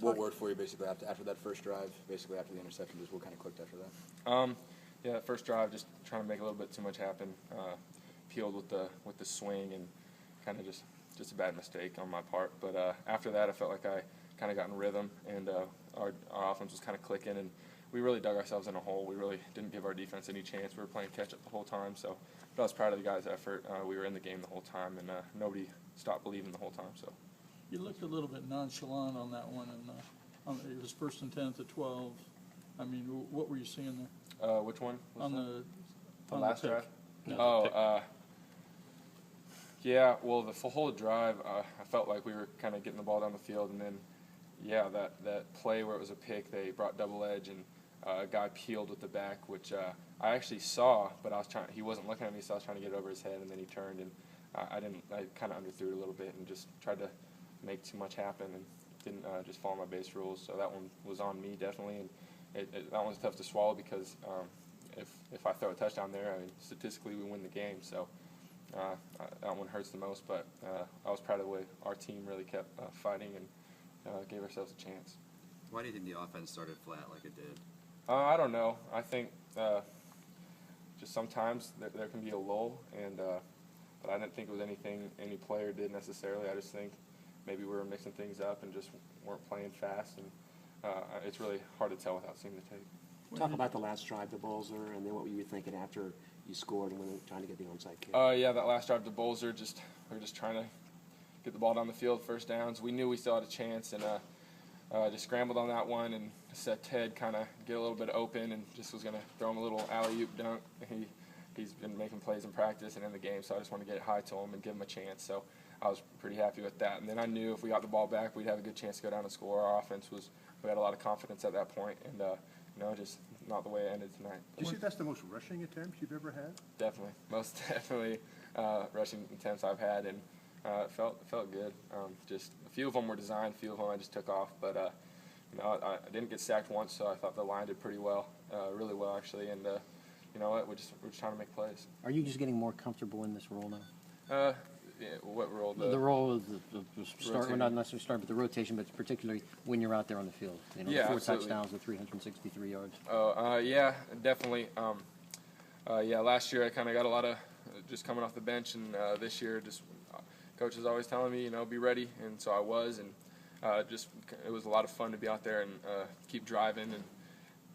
What worked for you basically after that first drive, basically after the interception, just what kind of clicked after that? Yeah, that first drive, just trying to make a little bit too much happen. Peeled with the swing and kind of just a bad mistake on my part. But after that, I felt like I kind of got in rhythm, and our offense was kind of clicking, and we really dug ourselves in a hole. We really didn't give our defense any chance. We were playing catch-up the whole time, so but I was proud of the guys' effort. We were in the game the whole time, and nobody stopped believing the whole time. So You looked a little bit nonchalant on that one, and it was 1st and 10 at the 12. I mean, what were you seeing there? which one? On the last drive? Yeah. Yeah, well, the whole drive, I felt like we were kind of getting the ball down the field, and then, yeah, that play where it was a pick, they brought double edge, and a guy peeled with the back, which I actually saw, but he wasn't looking at me, so I was trying to get it over his head, and then he turned, and I kind of underthrew it a little bit and just tried to make too much happen and didn't just follow my base rules. So that one was on me, definitely, and that one's tough to swallow because if I throw a touchdown there, I mean, statistically we win the game, so that one hurts the most, but I was proud of the way our team really kept fighting and gave ourselves a chance. Why do you think the offense started flat like it did? I don't know. I think just sometimes there can be a lull, and but I didn't think it was anything any player did necessarily. I just think maybe we were mixing things up and just weren't playing fast, and it's really hard to tell without seeing the tape. Talk about the last drive, the Bolzer, and then what were you thinking after you scored and when trying to get the onside kick? Yeah, that last drive to Bolzer, we were just trying to get the ball down the field, first downs. We knew we still had a chance, and just scrambled on that one and set Ted kind of get a little bit open and just was going to throw him a little alley-oop dunk. He's been making plays in practice and in the game, so I just want to get it high to him and give him a chance. So I was pretty happy with that. And then I knew if we got the ball back, we'd have a good chance to go down and score. Our offense we had a lot of confidence at that point, and just not the way it ended tonight. Do you see that's the most rushing attempts you've ever had? Definitely, most definitely rushing attempts I've had, and it felt good. Just a few of them were designed, a few of them I just took off, but I didn't get sacked once, so I thought the line did pretty well, really well actually, and you know what, we're just trying to make plays. Are you just getting more comfortable in this role now? Yeah, what role? The role of the start, well, not necessarily start, but the rotation, but particularly when you're out there on the field. You know, Yeah, 4 absolutely. touchdowns with 363 yards. Yeah, definitely. Yeah, last year I kind of got a lot of just coming off the bench, and this year just coach is always telling me, be ready, and so I was, and it was a lot of fun to be out there and keep driving and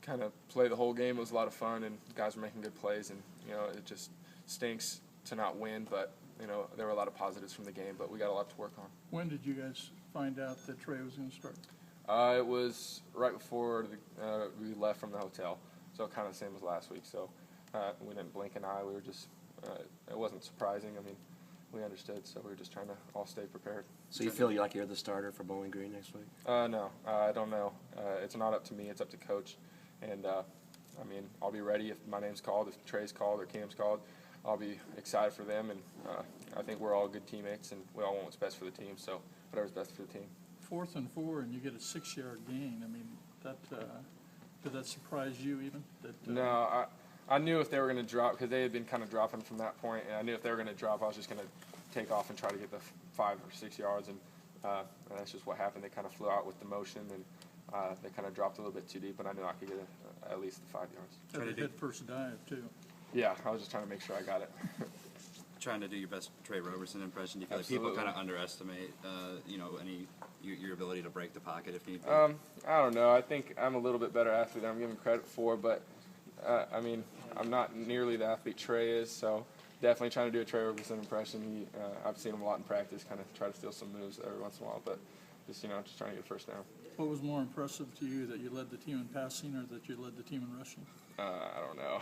kind of play the whole game. It was a lot of fun, and guys were making good plays, and it just stinks to not win, but there were a lot of positives from the game, but we got a lot to work on. When did you guys find out that Trey was going to start? It was right before we left from the hotel, so kind of the same as last week. So we didn't blink an eye. We were just it wasn't surprising. I mean, we understood, so we were just trying to all stay prepared. So you feel like you're the starter for Bowling Green next week? No, I don't know. It's not up to me. It's up to coach, and I mean, I'll be ready if my name's called, if Trey's called or Cam's called. I'll be excited for them, and I think we're all good teammates, and we all want what's best for the team, so whatever's best for the team. 4th and 4, and you get a 6-yard gain. I mean, did that surprise you even? No, I knew if they were going to drop, because they had been kind of dropping from that point, and I knew if they were going to drop, I was just going to take off and try to get the 5 or 6 yards, and that's just what happened. They kind of flew out with the motion, and they kind of dropped a little bit too deep, but I knew I could get at least the 5 yards. Had a hit first dive, too. Yeah, I was just trying to make sure I got it. Trying to do your best Trey Roberson impression. Do you feel Absolutely. like people kind of underestimate, your ability to break the pocket if need be? I don't know. I think I'm a little bit better athlete than I'm given credit for, but I mean, I'm not nearly the athlete Trey is, so definitely trying to do a Trey Roberson impression. I've seen him a lot in practice, kind of try to steal some moves every once in a while, but just trying to get a first down. What was more impressive to you, that you led the team in passing or that you led the team in rushing? I don't know.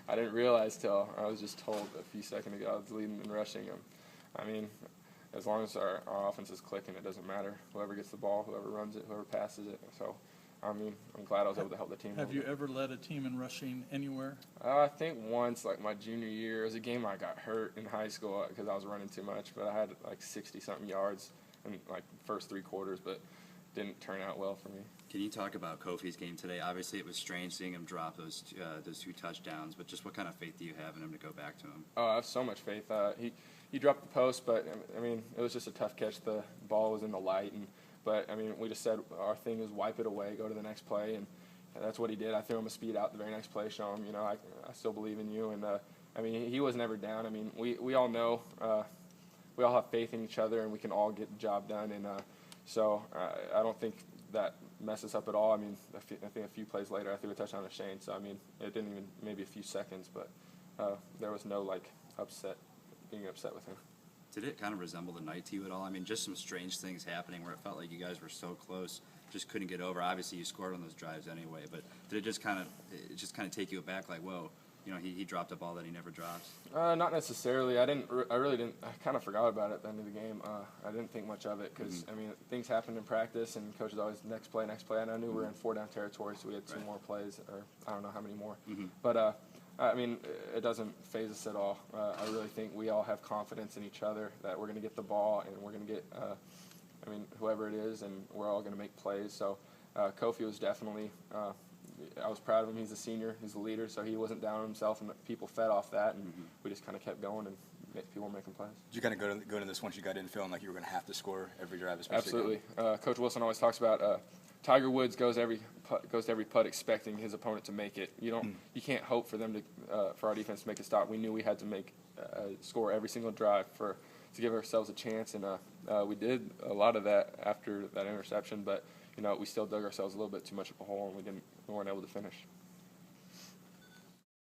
I didn't realize till I was just told a few seconds ago I was leading in rushing. I mean, as long as our offense is clicking, it doesn't matter. Whoever gets the ball, whoever runs it, whoever passes it. So, I mean, I'm glad I was able to help the team. Have you ever led a team in rushing anywhere? I think once, like my junior year, it was a game I got hurt in high school because I was running too much, but I had like 60-something yards in like first 3 quarters, but didn't turn out well for me. Can you talk about Kofi's game today? Obviously, it was strange seeing him drop those 2 touchdowns, but just what kind of faith do you have in him to go back to him? Oh, I have so much faith. He dropped the post, but I mean, it was just a tough catch. The ball was in the light, and But, I mean, we just said our thing is wipe it away, go to the next play, and that's what he did. I threw him a speed out the very next play, show him, I still believe in you. And, I mean, he was never down. I mean, we all know we all have faith in each other, and we can all get the job done. And so I don't think that messes up at all. I mean, I think a few plays later I threw a touchdown to Shane. So, I mean, it didn't even maybe a few seconds, but there was no, being upset with him. Did it kind of resemble the night to you at all? I mean, just some strange things happening where it felt like you guys were so close, just couldn't get over. Obviously, you scored on those drives anyway, but did it just kind of take you aback, like, whoa, he dropped a ball that he never drops? Not necessarily. I really didn't. I kind of forgot about it at the end of the game. I didn't think much of it because I mean, things happen in practice, and coach is always next play, and I knew we were in 4-down territory, so we had two more plays, or I don't know how many more. But I mean, it doesn't faze us at all. I really think we all have confidence in each other that we're going to get the ball and we're going to get, I mean, whoever it is, and we're all going to make plays. So Kofi was definitely, I was proud of him. He's a senior. He's the leader, so he wasn't down on himself, and people fed off that, and we just kind of kept going, and people were making plays. Did you kind of go to this once you got in feeling like you were going to have to score every drive? Especially Absolutely. Coach Wilson always talks about Tiger Woods goes to every putt expecting his opponent to make it. You can't hope for them to for our defense to make a stop. We knew we had to make score every single drive to give ourselves a chance, and we did a lot of that after that interception. But we still dug ourselves a little bit too much of a hole, and we weren't able to finish.